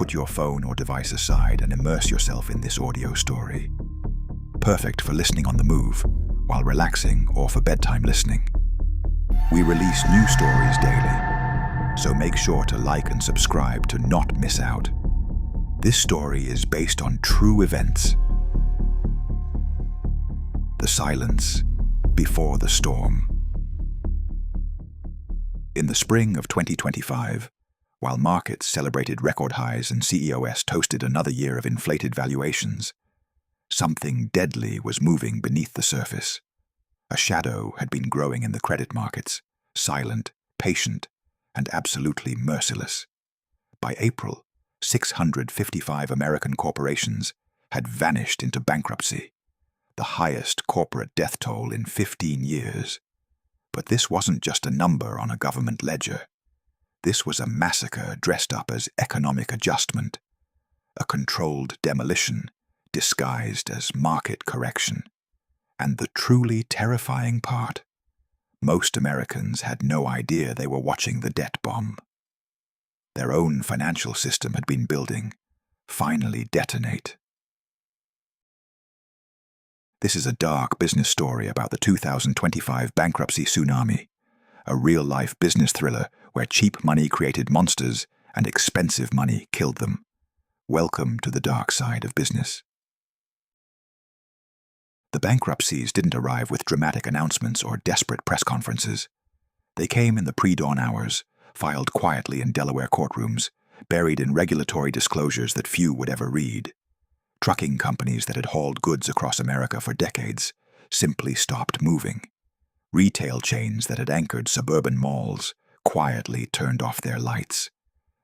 put your phone or device aside and immerse yourself in this audio story. Perfect for listening on the move, while relaxing, or for bedtime listening. We release new stories daily, so make sure to like and subscribe to not miss out. This story is based on true events. The silence before the storm. In the spring of 2025, while markets celebrated record highs and CEOs toasted another year of inflated valuations, something deadly was moving beneath the surface. A shadow had been growing in the credit markets, silent, patient, and absolutely merciless. By April, 655 American corporations had vanished into bankruptcy, the highest corporate death toll in 15 years. But this wasn't just a number on a government ledger. This was a massacre dressed up as economic adjustment, a controlled demolition disguised as market correction. And the truly terrifying part, most Americans had no idea they were watching the debt bomb. Their own financial system had been building, finally detonate. This is a dark business story about the 2025 bankruptcy tsunami, a real-life business thriller where cheap money created monsters and expensive money killed them. Welcome to the dark side of business. The bankruptcies didn't arrive with dramatic announcements or desperate press conferences. They came in the pre-dawn hours, filed quietly in Delaware courtrooms, buried in regulatory disclosures that few would ever read. Trucking companies that had hauled goods across America for decades simply stopped moving. Retail chains that had anchored suburban malls quietly turned off their lights.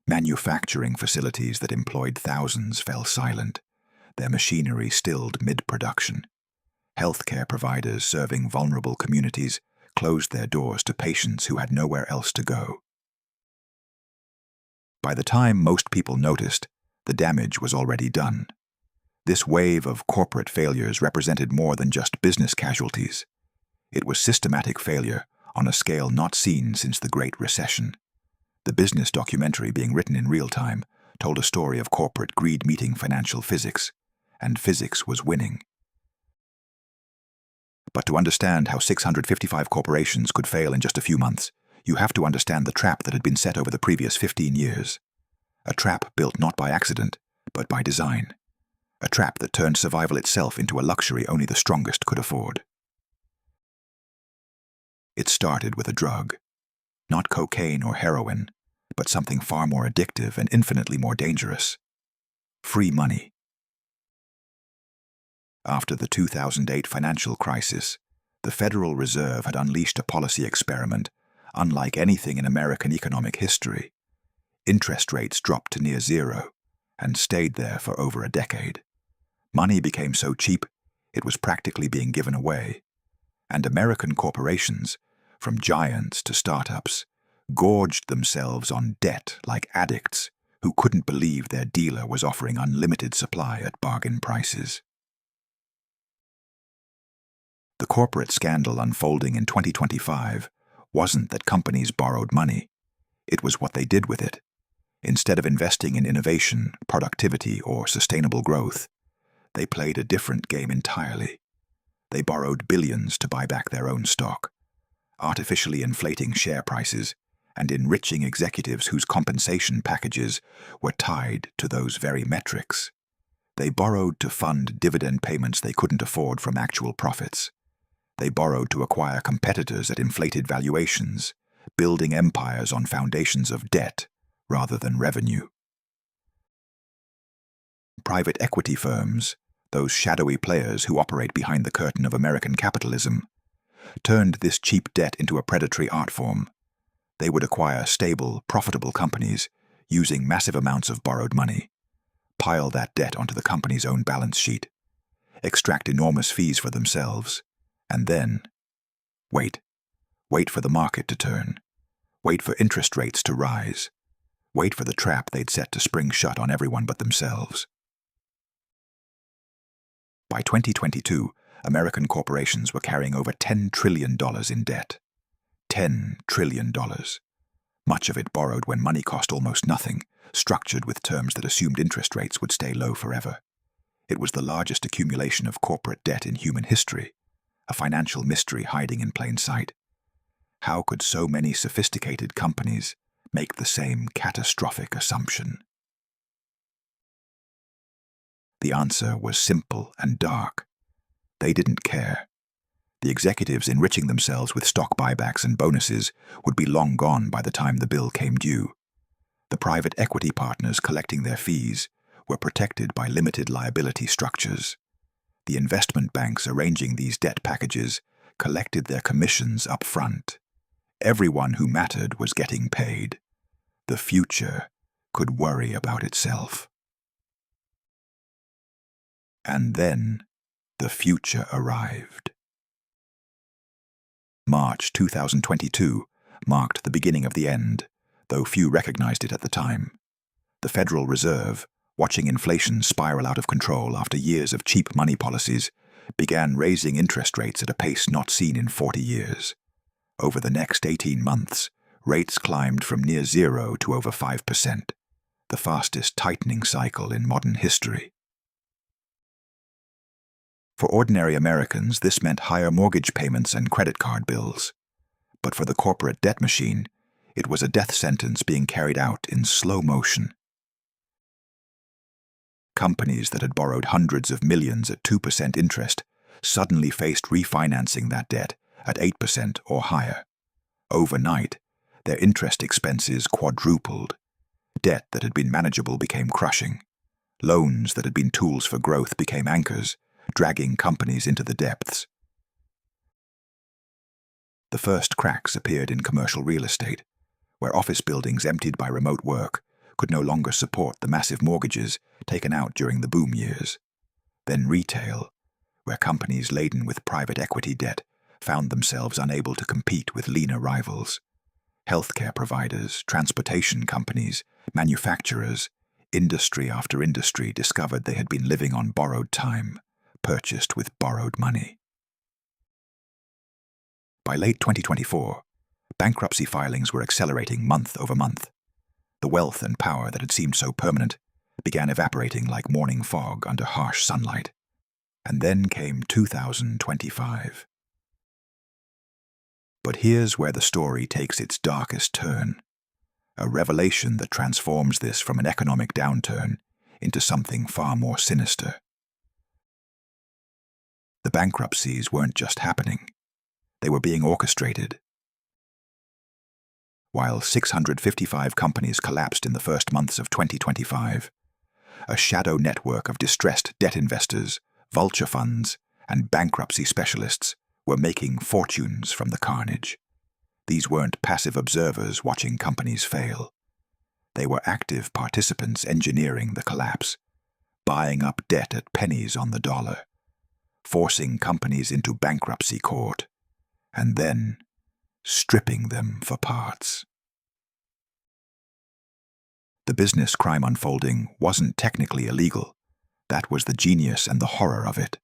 Manufacturing facilities that employed thousands fell silent, their machinery stilled mid-production. Healthcare providers serving vulnerable communities closed their doors to patients who had nowhere else to go. By the time most people noticed, the damage was already done. This wave of corporate failures represented more than just business casualties. It was systematic failure on a scale not seen since the Great Recession. The business documentary being written in real time told a story of corporate greed meeting financial physics, and physics was winning. But to understand how 655 corporations could fail in just a few months, you have to understand the trap that had been set over the previous 15 years. A trap built not by accident, but by design. A trap that turned survival itself into a luxury only the strongest could afford. It started with a drug. Not cocaine or heroin, but something far more addictive and infinitely more dangerous. Free money. After the 2008 financial crisis, the Federal Reserve had unleashed a policy experiment unlike anything in American economic history. Interest rates dropped to near zero and stayed there for over a decade. Money became so cheap, it was practically being given away. And American corporations, from giants to startups, gorged themselves on debt like addicts who couldn't believe their dealer was offering unlimited supply at bargain prices. The corporate scandal unfolding in 2025 wasn't that companies borrowed money. It was what they did with it. Instead of investing in innovation, productivity, or sustainable growth, they played a different game entirely. They borrowed billions to buy back their own stock, artificially inflating share prices and enriching executives whose compensation packages were tied to those very metrics. They borrowed to fund dividend payments they couldn't afford from actual profits. They borrowed to acquire competitors at inflated valuations, building empires on foundations of debt rather than revenue. Private equity firms, those shadowy players who operate behind the curtain of American capitalism, turned this cheap debt into a predatory art form. They would acquire stable, profitable companies using massive amounts of borrowed money, pile that debt onto the company's own balance sheet, extract enormous fees for themselves, and then wait for the market to turn, wait for interest rates to rise, wait for the trap they'd set to spring shut on everyone but themselves. By 2022, American corporations were carrying over $10 trillion in debt. $10 trillion. much of it borrowed when money cost almost nothing, structured with terms that assumed interest rates would stay low forever. It was the largest accumulation of corporate debt in human history, a financial mystery hiding in plain sight. How could so many sophisticated companies make the same catastrophic assumption? The answer was simple and dark. They didn't care. The executives enriching themselves with stock buybacks and bonuses would be long gone by the time the bill came due. The private equity partners collecting their fees were protected by limited liability structures. The investment banks arranging these debt packages collected their commissions up front. Everyone who mattered was getting paid. The future could worry about itself. And then the future arrived. March 2022 marked the beginning of the end, though few recognized it at the time. The Federal Reserve, watching inflation spiral out of control after years of cheap money policies, began raising interest rates at a pace not seen in 40 years. Over the next 18 months, rates climbed from near zero to over 5%, the fastest tightening cycle in modern history. For ordinary Americans, this meant higher mortgage payments and credit card bills. But for the corporate debt machine, it was a death sentence being carried out in slow motion. Companies that had borrowed hundreds of millions at 2% interest suddenly faced refinancing that debt at 8% or higher. Overnight, their interest expenses quadrupled. Debt that had been manageable became crushing. Loans that had been tools for growth became anchors, dragging companies into the depths. The first cracks appeared in commercial real estate, where office buildings emptied by remote work could no longer support the massive mortgages taken out during the boom years. Then retail, where companies laden with private equity debt found themselves unable to compete with leaner rivals. Healthcare providers, transportation companies, manufacturers, industry after industry discovered they had been living on borrowed time, purchased with borrowed money. By late 2024, bankruptcy filings were accelerating month over month. The wealth and power that had seemed so permanent began evaporating like morning fog under harsh sunlight. And then came 2025. But here's where the story takes its darkest turn, a revelation that transforms this from an economic downturn into something far more sinister. The bankruptcies weren't just happening. They were being orchestrated. While 655 companies collapsed in the first months of 2025, a shadow network of distressed debt investors, vulture funds, and bankruptcy specialists were making fortunes from the carnage. These weren't passive observers watching companies fail. They were active participants engineering the collapse, buying up debt at pennies on the dollar, forcing companies into bankruptcy court, and then stripping them for parts. The business crime unfolding wasn't technically illegal. That was the genius and the horror of it.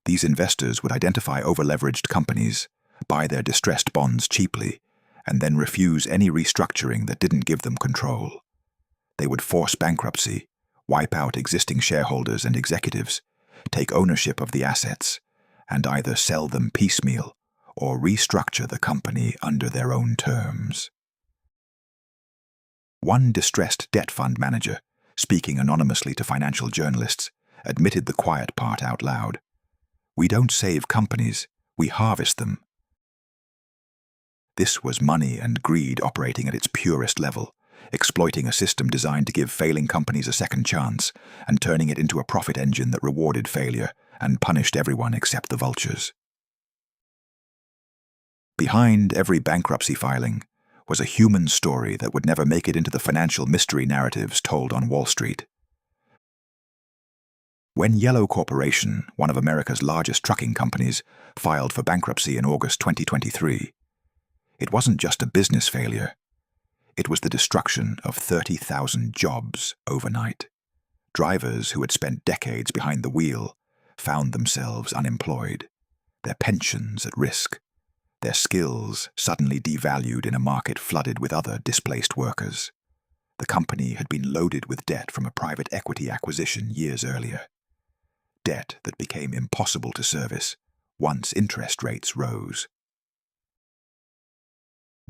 These investors would identify overleveraged companies, buy their distressed bonds cheaply, and then refuse any restructuring that didn't give them control. They would force bankruptcy, wipe out existing shareholders and executives, take ownership of the assets, and either sell them piecemeal or restructure the company under their own terms. One distressed debt fund manager, speaking anonymously to financial journalists, admitted the quiet part out loud. "We don't save companies, we harvest them." This was money and greed operating at its purest level, exploiting a system designed to give failing companies a second chance and turning it into a profit engine that rewarded failure and punished everyone except the vultures. Behind every bankruptcy filing was a human story that would never make it into the financial mystery narratives told on Wall Street. When Yellow Corporation, one of America's largest trucking companies, filed for bankruptcy in August 2023, it wasn't just a business failure. It was the destruction of 30,000 jobs overnight. Drivers who had spent decades behind the wheel found themselves unemployed, their pensions at risk, their skills suddenly devalued in a market flooded with other displaced workers. The company had been loaded with debt from a private equity acquisition years earlier. Debt that became impossible to service once interest rates rose.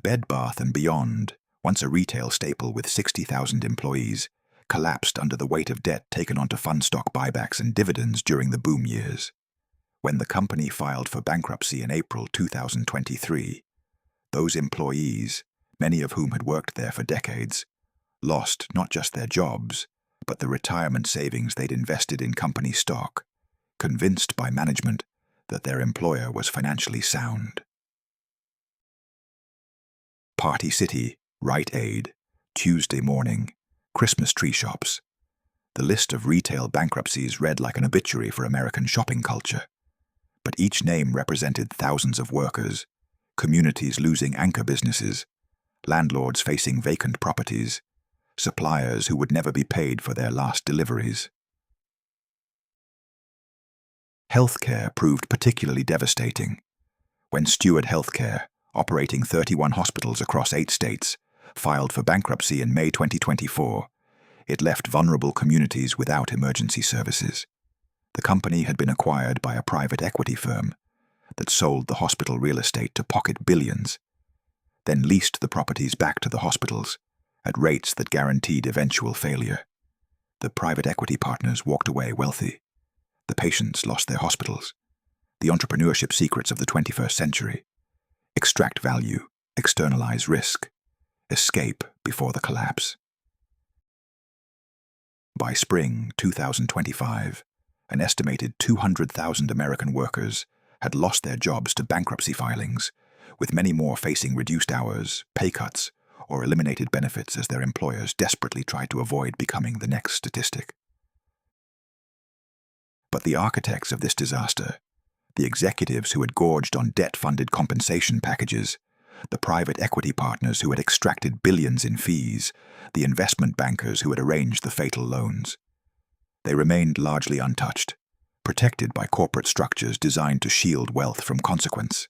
Bed Bath & Beyond, once a retail staple with 60,000 employees, collapsed under the weight of debt taken onto fund stock buybacks and dividends during the boom years. When the company filed for bankruptcy in April 2023, those employees, many of whom had worked there for decades, lost not just their jobs, but the retirement savings they'd invested in company stock, convinced by management that their employer was financially sound. Party City, Rite Aid, Tuesday Morning, Christmas tree shops. The list of retail bankruptcies read like an obituary for American shopping culture. But each name represented thousands of workers, communities losing anchor businesses, landlords facing vacant properties, suppliers who would never be paid for their last deliveries. Healthcare proved particularly devastating. When Steward Healthcare, operating 31 hospitals across 8 states, filed for bankruptcy in May 2024, it left vulnerable communities without emergency services. The company had been acquired by a private equity firm that sold the hospital real estate to pocket billions, then leased the properties back to the hospitals at rates that guaranteed eventual failure. The private equity partners walked away wealthy. The patients lost their hospitals. The entrepreneurship secrets of the 21st century. Extract value, externalize risk, escape before the collapse. By spring 2025, an estimated 200,000 American workers had lost their jobs to bankruptcy filings, with many more facing reduced hours, pay cuts, or eliminated benefits as their employers desperately tried to avoid becoming the next statistic. But the architects of this disaster, the executives who had gorged on debt-funded compensation packages, the private equity partners who had extracted billions in fees, the investment bankers who had arranged the fatal loans, they remained largely untouched, protected by corporate structures designed to shield wealth from consequence.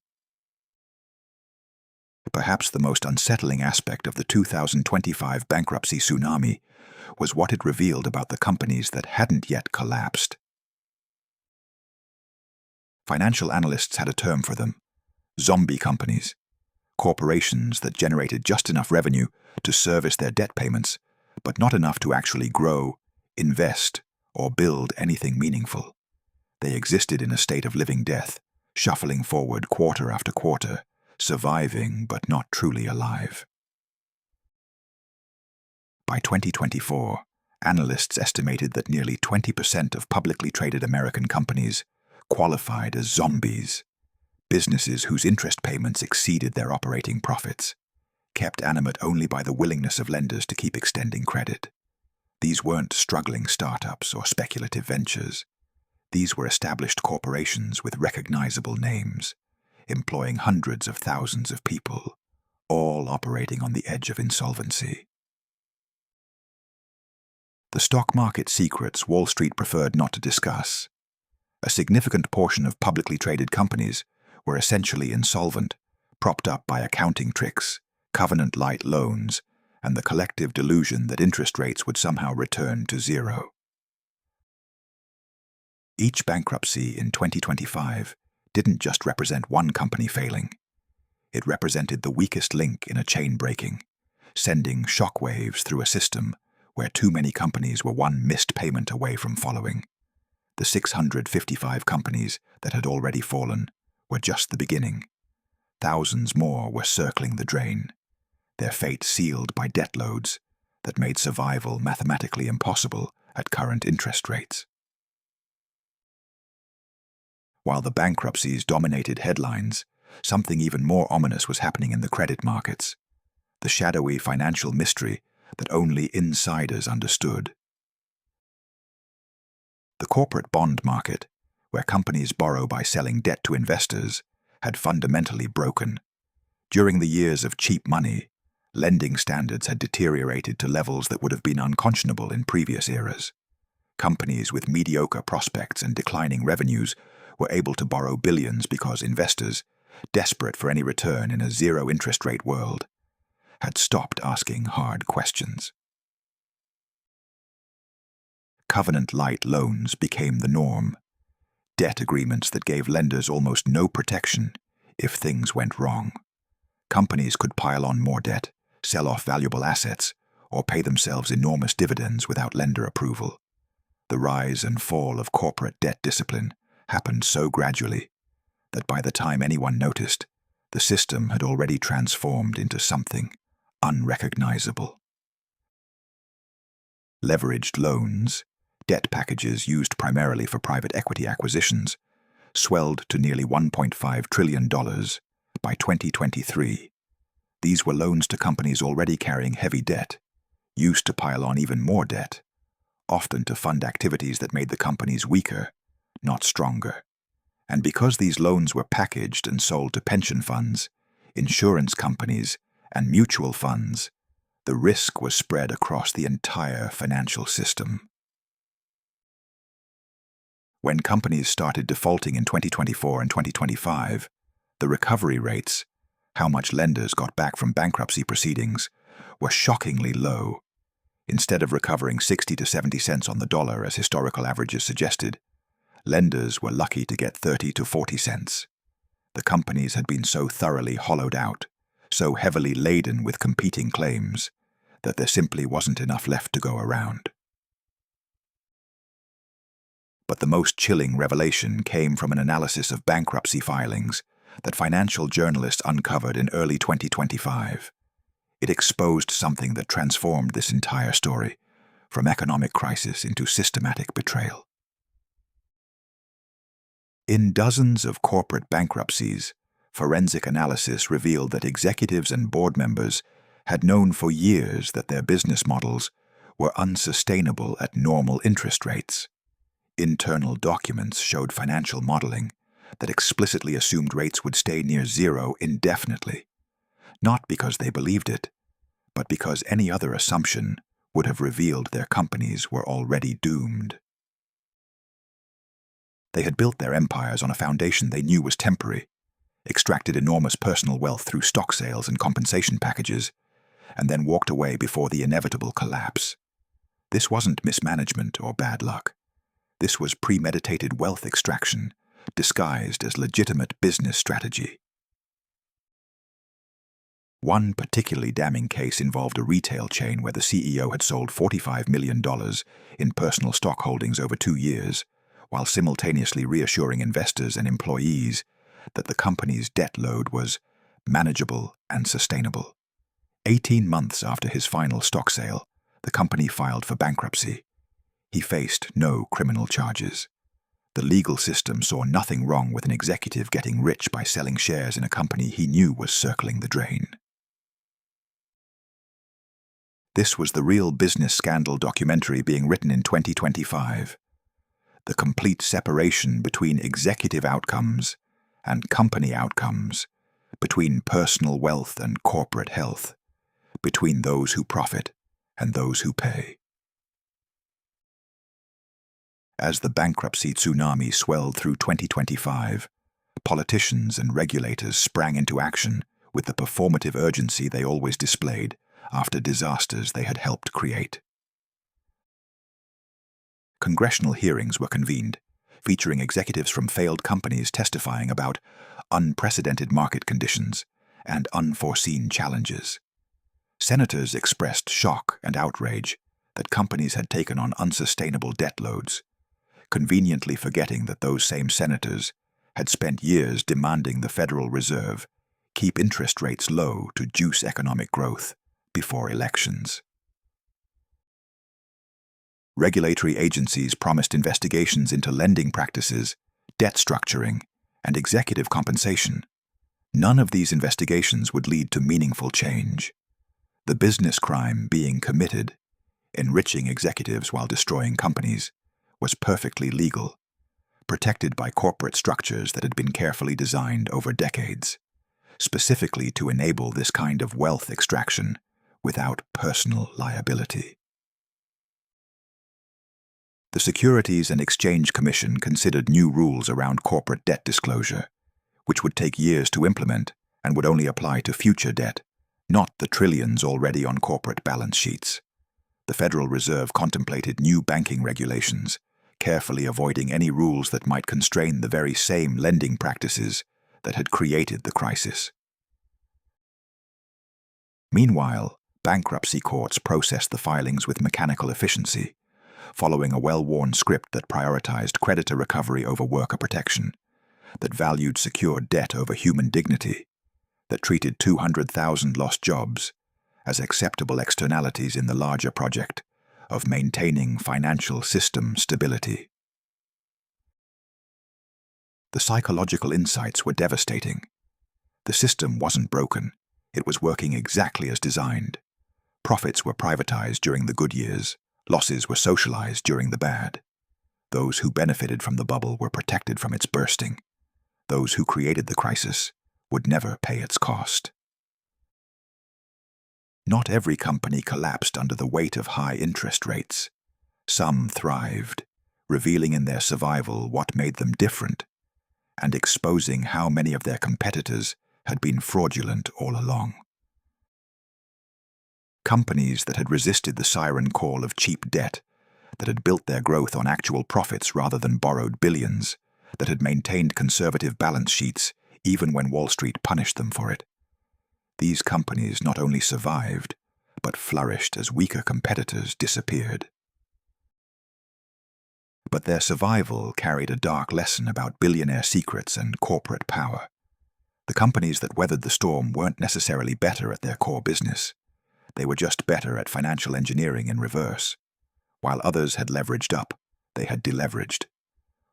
Perhaps the most unsettling aspect of the 2025 bankruptcy tsunami was what it revealed about the companies that hadn't yet collapsed. Financial analysts had a term for them: zombie companies, corporations that generated just enough revenue to service their debt payments, but not enough to actually grow, invest, or build anything meaningful. They existed in a state of living death, shuffling forward quarter after quarter, surviving but not truly alive. By 2024, analysts estimated that nearly 20% of publicly traded American companies qualified as zombies, businesses whose interest payments exceeded their operating profits, kept animate only by the willingness of lenders to keep extending credit. These weren't struggling startups or speculative ventures. These were established corporations with recognizable names, employing hundreds of thousands of people, all operating on the edge of insolvency. The stock market secrets Wall Street preferred not to discuss. A significant portion of publicly traded companies were essentially insolvent, propped up by accounting tricks, covenant-light loans, and the collective delusion that interest rates would somehow return to zero. Each bankruptcy in 2025 didn't just represent one company failing. It represented the weakest link in a chain breaking, sending shockwaves through a system where too many companies were one missed payment away from following. The 655 companies that had already fallen were just the beginning. Thousands more were circling the drain, their fate sealed by debt loads that made survival mathematically impossible at current interest rates. While the bankruptcies dominated headlines, something even more ominous was happening in the credit markets, the shadowy financial mystery that only insiders understood. The corporate bond market, where companies borrow by selling debt to investors, had fundamentally broken. During the years of cheap money, lending standards had deteriorated to levels that would have been unconscionable in previous eras. Companies with mediocre prospects and declining revenues were able to borrow billions because investors, desperate for any return in a zero-interest rate world, had stopped asking hard questions. Covenant-light loans became the norm, debt agreements that gave lenders almost no protection if things went wrong. Companies could pile on more debt, sell off valuable assets, or pay themselves enormous dividends without lender approval. The rise and fall of corporate debt discipline happened so gradually that by the time anyone noticed, the system had already transformed into something unrecognizable. Leveraged loans, debt packages used primarily for private equity acquisitions, swelled to nearly $1.5 trillion by 2023. These were loans to companies already carrying heavy debt, used to pile on even more debt, often to fund activities that made the companies weaker, not stronger. And because these loans were packaged and sold to pension funds, insurance companies, and mutual funds, the risk was spread across the entire financial system. When companies started defaulting in 2024 and 2025, the recovery rates, how much lenders got back from bankruptcy proceedings, were shockingly low. Instead of recovering 60 to 70 cents on the dollar as historical averages suggested, lenders were lucky to get 30 to 40 cents. The companies had been so thoroughly hollowed out, so heavily laden with competing claims, that there simply wasn't enough left to go around. But the most chilling revelation came from an analysis of bankruptcy filings that financial journalists uncovered in early 2025. It exposed something that transformed this entire story, from economic crisis into systematic betrayal. In dozens of corporate bankruptcies, forensic analysis revealed that executives and board members had known for years that their business models were unsustainable at normal interest rates. Internal documents showed financial modeling that explicitly assumed rates would stay near zero indefinitely, not because they believed it, but because any other assumption would have revealed their companies were already doomed. They had built their empires on a foundation they knew was temporary, extracted enormous personal wealth through stock sales and compensation packages, and then walked away before the inevitable collapse. This wasn't mismanagement or bad luck. This was premeditated wealth extraction, disguised as legitimate business strategy. One particularly damning case involved a retail chain where the CEO had sold $45 million in personal stock holdings over 2 years, while simultaneously reassuring investors and employees that the company's debt load was manageable and sustainable. 18 months after his final stock sale, the company filed for bankruptcy. He faced no criminal charges. The legal system saw nothing wrong with an executive getting rich by selling shares in a company he knew was circling the drain. This was the real business scandal documentary being written in 2025. The complete separation between executive outcomes and company outcomes, between personal wealth and corporate health, between those who profit and those who pay. As the bankruptcy tsunami swelled through 2025, politicians and regulators sprang into action with the performative urgency they always displayed after disasters they had helped create. Congressional hearings were convened, featuring executives from failed companies testifying about unprecedented market conditions and unforeseen challenges. Senators expressed shock and outrage that companies had taken on unsustainable debt loads, conveniently forgetting that those same senators had spent years demanding the Federal Reserve keep interest rates low to juice economic growth before elections. Regulatory agencies promised investigations into lending practices, debt structuring, and executive compensation. None of these investigations would lead to meaningful change. The business crime being committed, enriching executives while destroying companies, was perfectly legal, protected by corporate structures that had been carefully designed over decades, specifically to enable this kind of wealth extraction without personal liability. The Securities and Exchange Commission considered new rules around corporate debt disclosure, which would take years to implement and would only apply to future debt, not the trillions already on corporate balance sheets. The Federal Reserve contemplated new banking regulations, carefully avoiding any rules that might constrain the very same lending practices that had created the crisis. Meanwhile, bankruptcy courts processed the filings with mechanical efficiency, following a well-worn script that prioritized creditor recovery over worker protection, that valued secured debt over human dignity, that treated 200,000 lost jobs as acceptable externalities in the larger project of maintaining financial system stability. The psychological insights were devastating. The system wasn't broken. It was working exactly as designed. Profits were privatized during the good years. Losses were socialized during the bad. Those who benefited from the bubble were protected from its bursting. Those who created the crisis would never pay its cost. Not every company collapsed under the weight of high interest rates. Some thrived, revealing in their survival what made them different, and exposing how many of their competitors had been fraudulent all along. Companies that had resisted the siren call of cheap debt, that had built their growth on actual profits rather than borrowed billions, that had maintained conservative balance sheets even when Wall Street punished them for it. These companies not only survived, but flourished as weaker competitors disappeared. But their survival carried a dark lesson about billionaire secrets and corporate power. The companies that weathered the storm weren't necessarily better at their core business. They were just better at financial engineering in reverse. While others had leveraged up, they had deleveraged.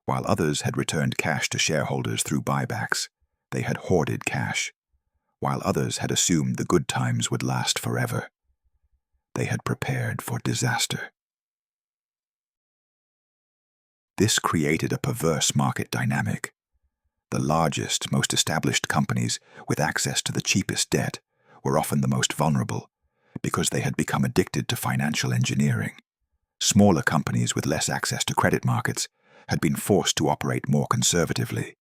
While others had returned cash to shareholders through buybacks, they had hoarded cash. While others had assumed the good times would last forever, they had prepared for disaster. This created a perverse market dynamic. The largest, most established companies with access to the cheapest debt were often the most vulnerable because they had become addicted to financial engineering. Smaller companies with less access to credit markets had been forced to operate more conservatively,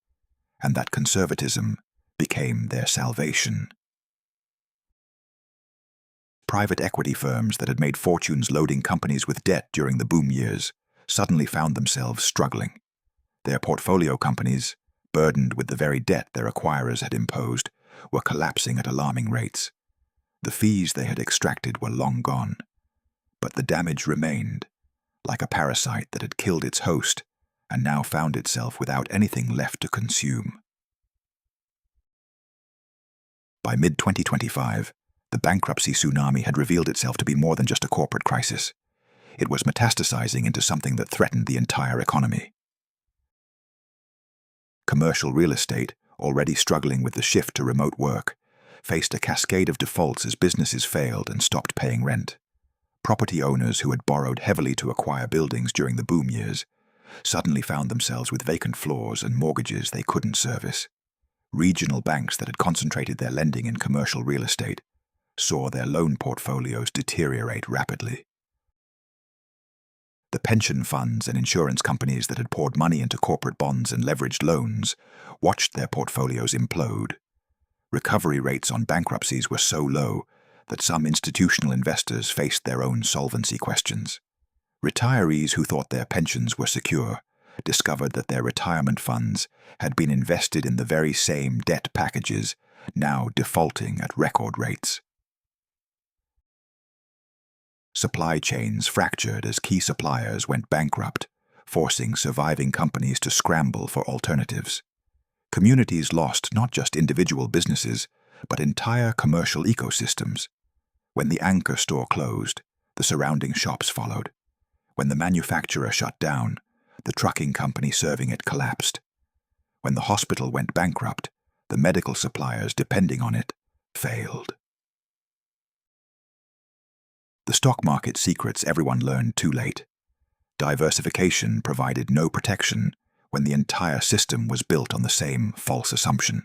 and that conservatism became their salvation. Private equity firms that had made fortunes loading companies with debt during the boom years suddenly found themselves struggling. Their portfolio companies, burdened with the very debt their acquirers had imposed, were collapsing at alarming rates. The fees they had extracted were long gone, but the damage remained, like a parasite that had killed its host and now found itself without anything left to consume. By mid-2025, the bankruptcy tsunami had revealed itself to be more than just a corporate crisis. It was metastasizing into something that threatened the entire economy. Commercial real estate, already struggling with the shift to remote work, faced a cascade of defaults as businesses failed and stopped paying rent. Property owners who had borrowed heavily to acquire buildings during the boom years suddenly found themselves with vacant floors and mortgages they couldn't service. Regional banks that had concentrated their lending in commercial real estate saw their loan portfolios deteriorate rapidly. The pension funds and insurance companies that had poured money into corporate bonds and leveraged loans watched their portfolios implode. Recovery rates on bankruptcies were so low that some institutional investors faced their own solvency questions. Retirees who thought their pensions were secure discovered that their retirement funds had been invested in the very same debt packages, now defaulting at record rates. Supply chains fractured as key suppliers went bankrupt, forcing surviving companies to scramble for alternatives. Communities lost not just individual businesses, but entire commercial ecosystems. When the anchor store closed, the surrounding shops followed. When the manufacturer shut down, the trucking company serving it collapsed. When the hospital went bankrupt, the medical suppliers depending on it failed. The stock market secrets everyone learned too late. Diversification provided no protection when the entire system was built on the same false assumption.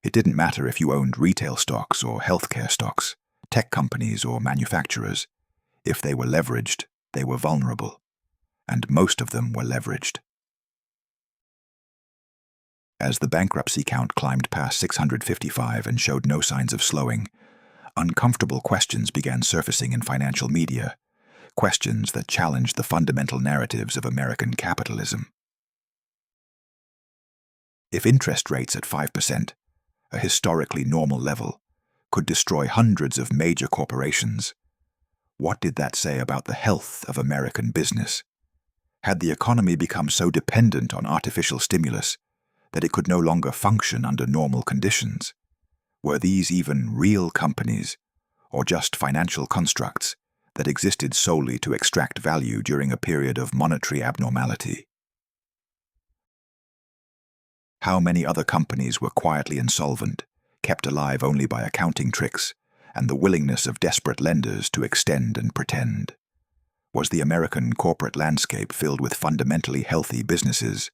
It didn't matter if you owned retail stocks or healthcare stocks, tech companies or manufacturers. If they were leveraged, they were vulnerable. And most of them were leveraged. As the bankruptcy count climbed past 655 and showed no signs of slowing, uncomfortable questions began surfacing in financial media, questions that challenged the fundamental narratives of American capitalism. If interest rates at 5%, a historically normal level, could destroy hundreds of major corporations, what did that say about the health of American business? Had the economy become so dependent on artificial stimulus that it could no longer function under normal conditions? Were these even real companies, or just financial constructs that existed solely to extract value during a period of monetary abnormality? How many other companies were quietly insolvent, kept alive only by accounting tricks and the willingness of desperate lenders to extend and pretend? Was the American corporate landscape filled with fundamentally healthy businesses,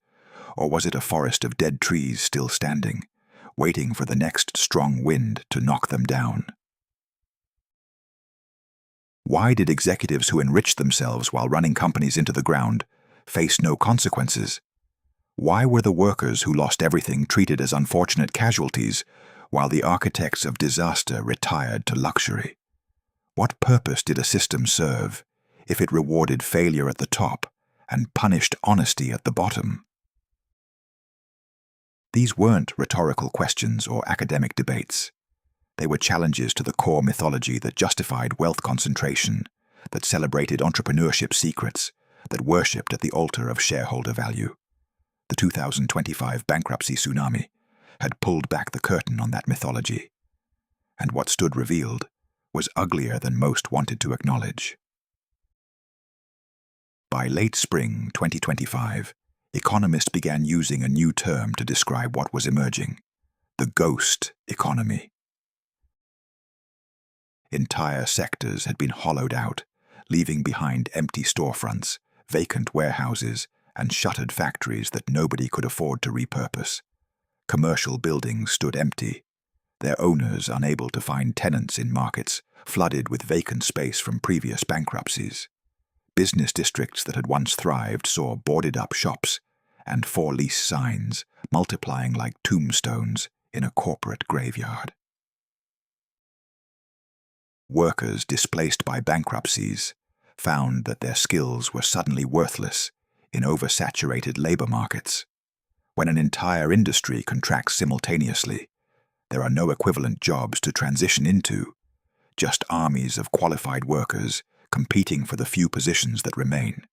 or was it a forest of dead trees still standing, waiting for the next strong wind to knock them down? Why did executives who enriched themselves while running companies into the ground face no consequences? Why were the workers who lost everything treated as unfortunate casualties, while the architects of disaster retired to luxury? What purpose did a system serve if it rewarded failure at the top and punished honesty at the bottom? These weren't rhetorical questions or academic debates. They were challenges to the core mythology that justified wealth concentration, that celebrated entrepreneurship secrets, that worshipped at the altar of shareholder value. The 2025 bankruptcy tsunami had pulled back the curtain on that mythology, and what stood revealed was uglier than most wanted to acknowledge. By late spring 2025, economists began using a new term to describe what was emerging: the ghost economy. Entire sectors had been hollowed out, leaving behind empty storefronts, vacant warehouses, and shuttered factories that nobody could afford to repurpose. Commercial buildings stood empty, their owners unable to find tenants in markets flooded with vacant space from previous bankruptcies. Business districts that had once thrived saw boarded-up shops and for-lease signs multiplying like tombstones in a corporate graveyard. Workers displaced by bankruptcies found that their skills were suddenly worthless in oversaturated labor markets. When an entire industry contracts simultaneously, there are no equivalent jobs to transition into, just armies of qualified workers competing for the few positions that remain.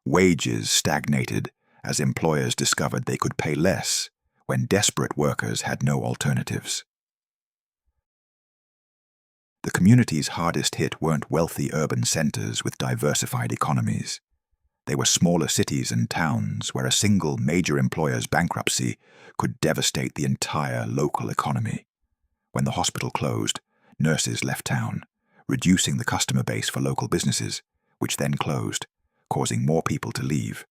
Wages stagnated as employers discovered they could pay less when desperate workers had no alternatives. The communities hardest hit weren't wealthy urban centers with diversified economies. They were smaller cities and towns where a single major employer's bankruptcy could devastate the entire local economy. When the hospital closed, nurses left town, reducing the customer base for local businesses, which then closed, causing more people to leave,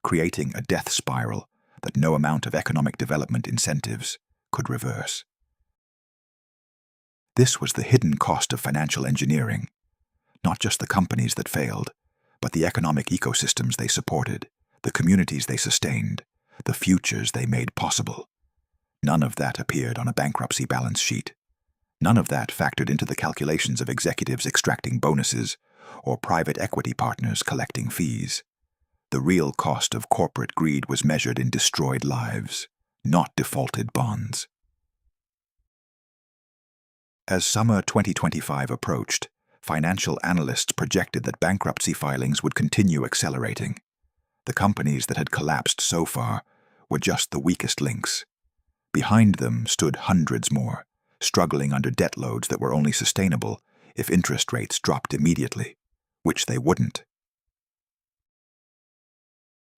creating a death spiral that no amount of economic development incentives could reverse. This was the hidden cost of financial engineering, not just the companies that failed, but the economic ecosystems they supported, the communities they sustained, the futures they made possible. None of that appeared on a bankruptcy balance sheet. None of that factored into the calculations of executives extracting bonuses or private equity partners collecting fees. The real cost of corporate greed was measured in destroyed lives, not defaulted bonds. As summer 2025 approached, financial analysts projected that bankruptcy filings would continue accelerating. The companies that had collapsed so far were just the weakest links. Behind them stood hundreds more, struggling under debt loads that were only sustainable if interest rates dropped immediately, which they wouldn't.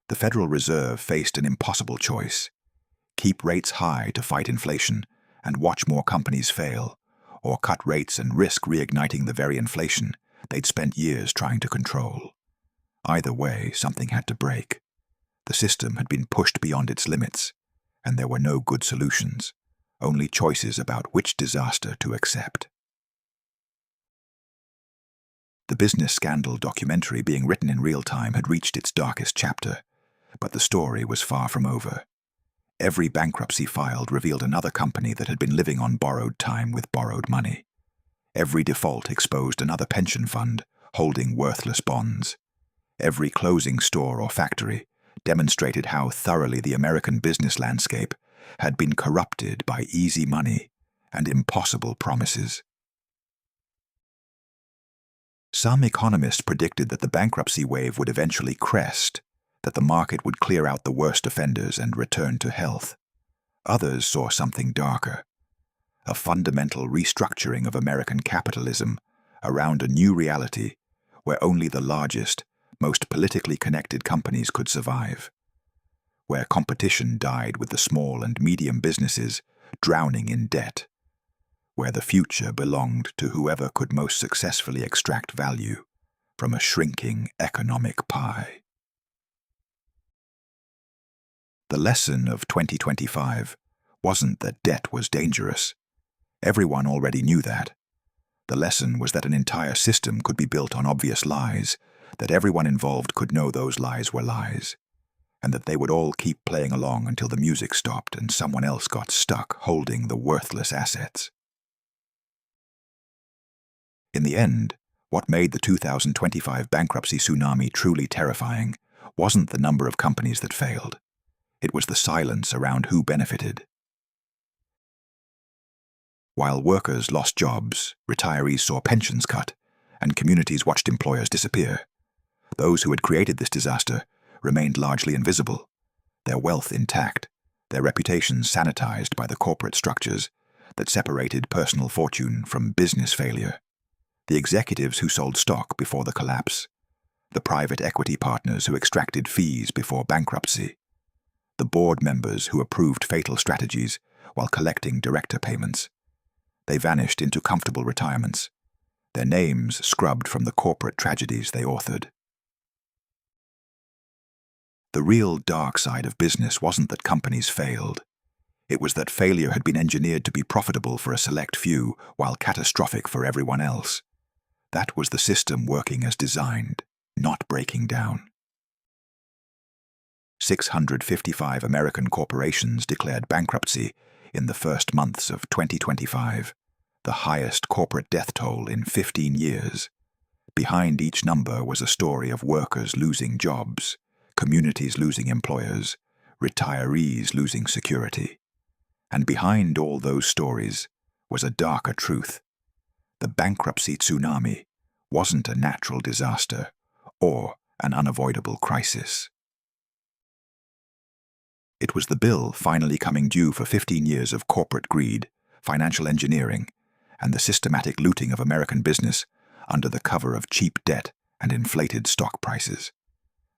The Federal Reserve faced an impossible choice: keep rates high to fight inflation and watch more companies fail, or cut rates and risk reigniting the very inflation they'd spent years trying to control. Either way, something had to break. The system had been pushed beyond its limits, and there were no good solutions, only choices about which disaster to accept. The business scandal documentary being written in real time had reached its darkest chapter, but the story was far from over. Every bankruptcy filed revealed another company that had been living on borrowed time with borrowed money. Every default exposed another pension fund holding worthless bonds. Every closing store or factory demonstrated how thoroughly the American business landscape had been corrupted by easy money and impossible promises. Some economists predicted that the bankruptcy wave would eventually crest, that the market would clear out the worst offenders and return to health. Others saw something darker, a fundamental restructuring of American capitalism around a new reality where only the largest, most politically connected companies could survive, where competition died with the small and medium businesses drowning in debt, where the future belonged to whoever could most successfully extract value from a shrinking economic pie. The lesson of 2025 wasn't that debt was dangerous. Everyone already knew that. The lesson was that an entire system could be built on obvious lies, that everyone involved could know those lies were lies, and that they would all keep playing along until the music stopped and someone else got stuck holding the worthless assets. In the end, what made the 2025 bankruptcy tsunami truly terrifying wasn't the number of companies that failed. It was the silence around who benefited. While workers lost jobs, retirees saw pensions cut, and communities watched employers disappear, those who had created this disaster remained largely invisible, their wealth intact, their reputations sanitized by the corporate structures that separated personal fortune from business failure. The executives who sold stock before the collapse, the private equity partners who extracted fees before bankruptcy, the board members who approved fatal strategies while collecting director payments. They vanished into comfortable retirements, their names scrubbed from the corporate tragedies they authored. The real dark side of business wasn't that companies failed. It was that failure had been engineered to be profitable for a select few while catastrophic for everyone else. That was the system working as designed, not breaking down. 655 American corporations declared bankruptcy in the first months of 2025, the highest corporate death toll in 15 years. Behind each number was a story of workers losing jobs, communities losing employers, retirees losing security. And behind all those stories was a darker truth. The bankruptcy tsunami wasn't a natural disaster or an unavoidable crisis. It was the bill finally coming due for 15 years of corporate greed, financial engineering, and the systematic looting of American business under the cover of cheap debt and inflated stock prices.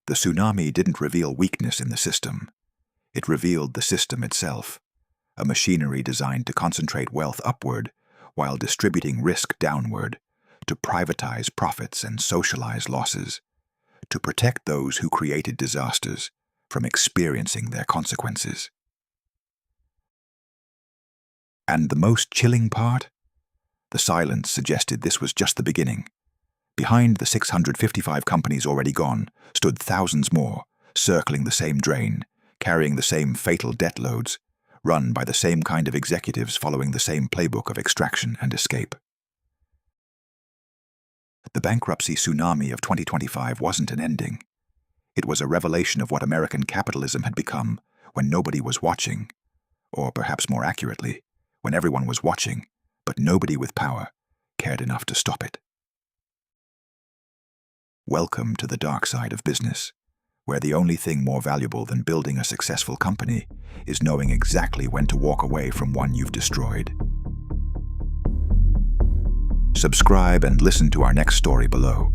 The tsunami didn't reveal weakness in the system. It revealed the system itself, a machinery designed to concentrate wealth upward while distributing risk downward, to privatize profits and socialize losses, to protect those who created disasters from experiencing their consequences. And the most chilling part? The silence suggested this was just the beginning. Behind the 655 companies already gone stood thousands more, circling the same drain, carrying the same fatal debt loads, run by the same kind of executives following the same playbook of extraction and escape. The bankruptcy tsunami of 2025 wasn't an ending. It was a revelation of what American capitalism had become when nobody was watching, or perhaps more accurately, when everyone was watching, but nobody with power cared enough to stop it. Welcome to the dark side of business, where the only thing more valuable than building a successful company is knowing exactly when to walk away from one you've destroyed. Subscribe and listen to our next story below.